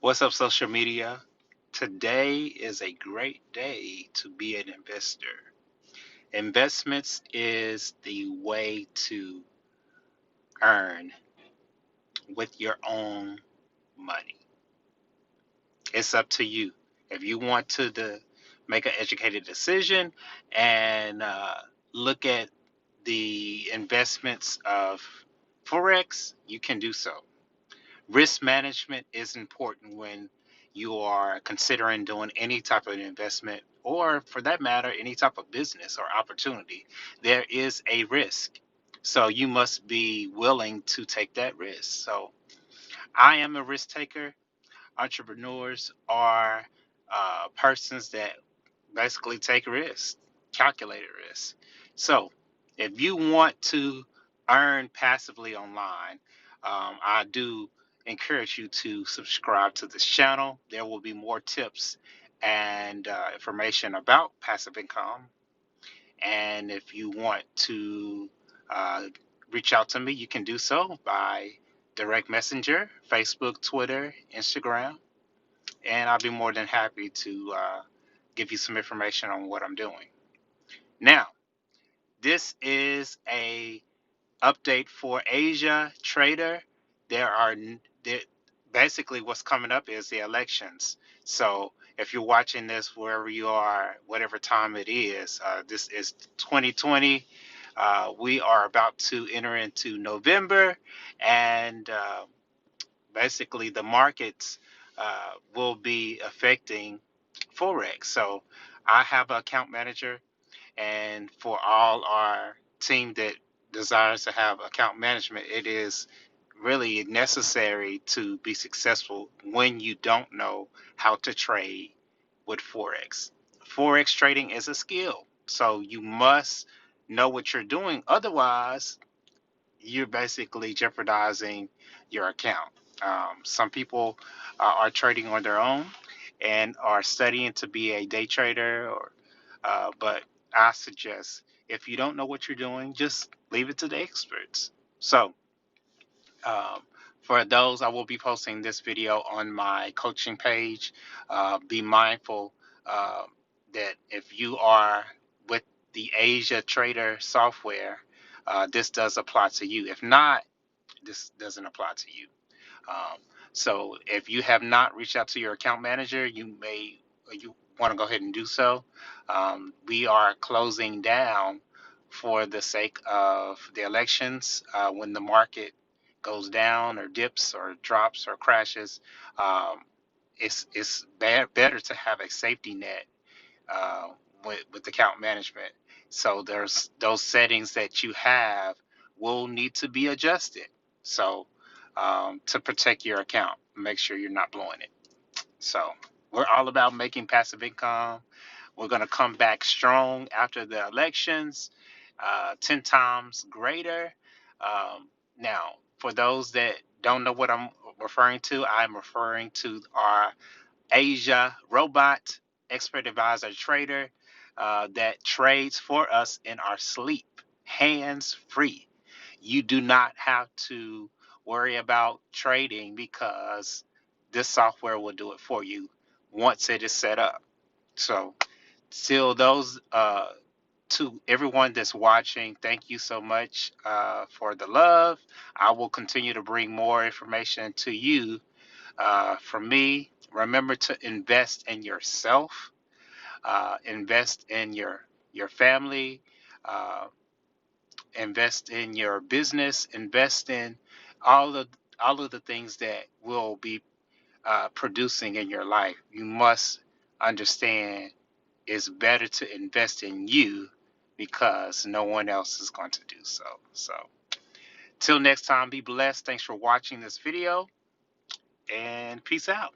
What's up, social media? Today is a great day to be an investor. Investments is the way to earn with your own money. It's up to you. If you want to make an educated decision and look at the investments of Forex, you can do so. Risk management is important when you are considering doing any type of investment, or for that matter, any type of business or opportunity. There is a risk. So you must be willing to take that risk. So I am a risk taker. Entrepreneurs are persons that basically take risks, calculated risks. So if you want to earn passively online, I do encourage you to subscribe to this channel. There will be more tips and information about passive income. And if you want to uh, reach out to me, you can do so by direct messenger, Facebook, Twitter, Instagram, and I'll be more than happy to give you some information on what I'm doing. Now, this is a update for Asia Trader. There are there, basically what's coming up is the elections. So if you're watching this wherever you are, whatever time it is, this is 2020. We are about to enter into November, and basically the markets will be affecting Forex. So I have an account manager, and for all our team that desires to have account management, it is really necessary to be successful when you don't know how to trade with Forex. Forex trading is a skill, so you must know what you're doing. Otherwise, you're basically jeopardizing your account. Some people are trading on their own and are studying to be a day trader, but I suggest if you don't know what you're doing, just leave it to the experts. So, um, for those, I will be posting this video on my coaching page. Be mindful uh, that if you are with the Asia Trader software, this does apply to you. If not, this doesn't apply to you. Um, so if you have not reached out to your account manager, you want to go ahead and do so. We are closing down for the sake of the elections. When the market goes down or dips or drops or crashes, um, better to have a safety net with account management. So there's those settings that you have will need to be adjusted. So to protect your account, make sure you're not blowing it. So we're all about making passive income. We're going to come back strong after the elections, 10 times greater. Now, for those that don't know what I'm referring to, I'm referring to our Asia robot, expert advisor trader that trades for us in our sleep, hands free. You do not have to worry about trading because this software will do it for you once it is set up. So, still, those to everyone that's watching, thank you so much for the love. I will continue to bring more information to you for me, remember to invest in yourself, invest in your family, uh, invest in your business, invest in all of all of the things that will be producing in your life. You must understand it's better to invest in you because no one else is going to do so. So, till next time, be blessed. Thanks for watching this video, and peace out.